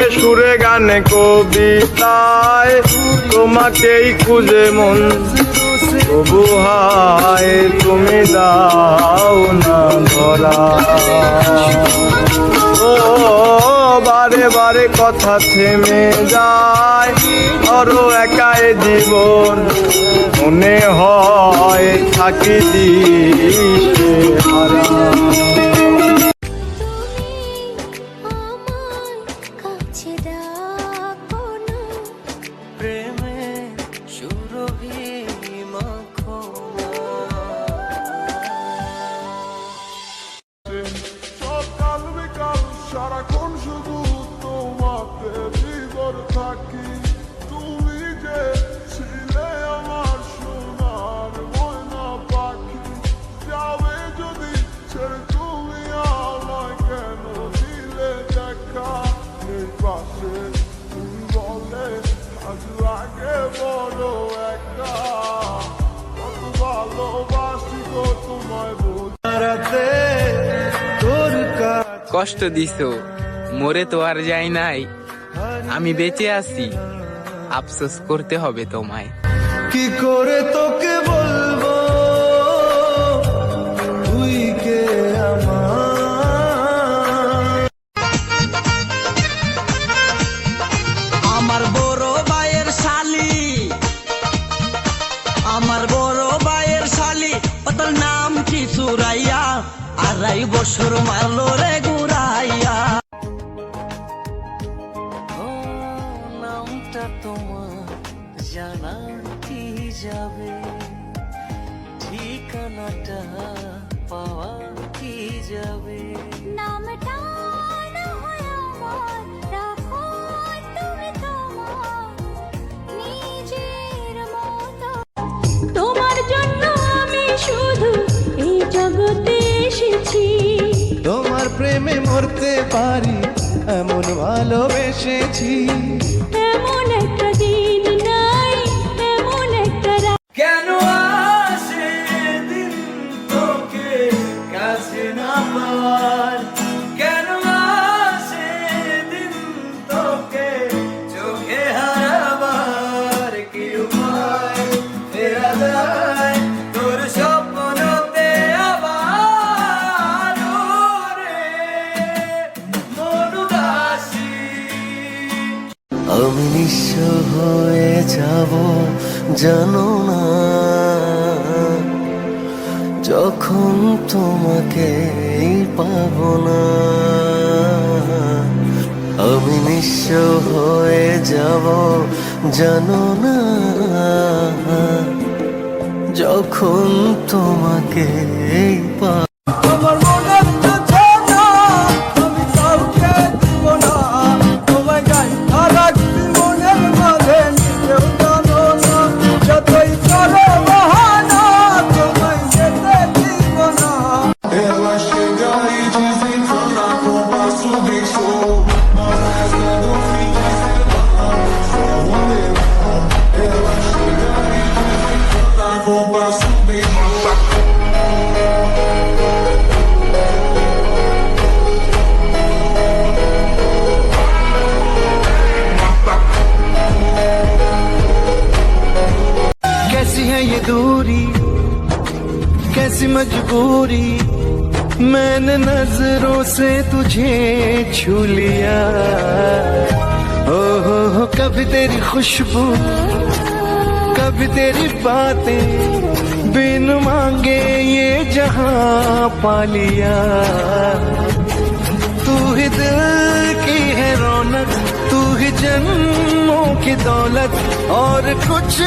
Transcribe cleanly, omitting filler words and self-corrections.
সুরে সুরে গানে কবিতায় তোমাকেই খুঁজে মন, তবু হায় তুমি দাও না ধরা। ও বারে বারে কথা থেমে যায়, ধরো একাই জীবন, মনে হয় থাকি দিশে হারা। সারাক্ষণ শুধু তোমাকে বিগর থাকি, তুমি যে ছিলে আমার সোনার ময়না পাখি। যাবে যদি ছেড়ে তুমি আমায়, কেন দিলে দেখা নেই পাশে, তুমি বলে আজ লাগে বড় একা। কত ভালোবাসি গো তোমায় বলতে, কষ্ট দিছো, মরে তো আর যাই নাই, আমি বেঁচে আছি, আফসোস করতে হবে তোমায়। কি করে তোকে বলবো তুই কে আমার বড় ভাইয়ের শালি, আমার বড় ভাইয়ের শালি, ওর নাম কি সুরাইয়া, 2.5 বছর মারলো রে ঘুরাইয়া। নামটা তোমার জানা কি যাবে, ঠিকানাটা পাওয়া কি যাবে। নামটা না হয় আমার, রাখো তুমি তোমার নিজের মতো। তোমার জন্য আমি শুধু এই জগতে এসেছি, তোমার প্রেমে মরতে পারি এমন ভালোবেসেছি। এমন একটা দিন নাই, এমন একটা রাত। কেন আসে দিন তোকে কাছে না পাওয়ার, কেন আসে দিন তোকে চোখে হারাবার, কি উপায় ফেরা যায় তোর স্বপ্নতে আবার রে মন উদাসী। আমি নিঃস্ব হয়ে যাব জানো না, যখন তোমাকে পাবো না। আমি নিঃস্ব হয়ে যাব জানো না, যখন তোমাকে পাবো। আমার মনের না আমি কাউকে দিব না, তোমায় গাই সারা জীবনের মাঝে নিজেও জানো না। যতই চলো বাহানা তোমায় যেতে দিব না। Ela chega e diz então na roupa subixo, mas resta do fim de semana só um leão. Ela chega e diz então na roupa subixo. कैसी है ये दूरी, कैसी मजबूरी, मैंने नजरों से तुझे छू लिया। ओ हो कभी तेरी खुशबू, कभी तेरी बातें, बिन मांगे ये जहां पा लिया। तू ही दिल की है रौनक, तू ही जन्मों की दौलत, और कुछ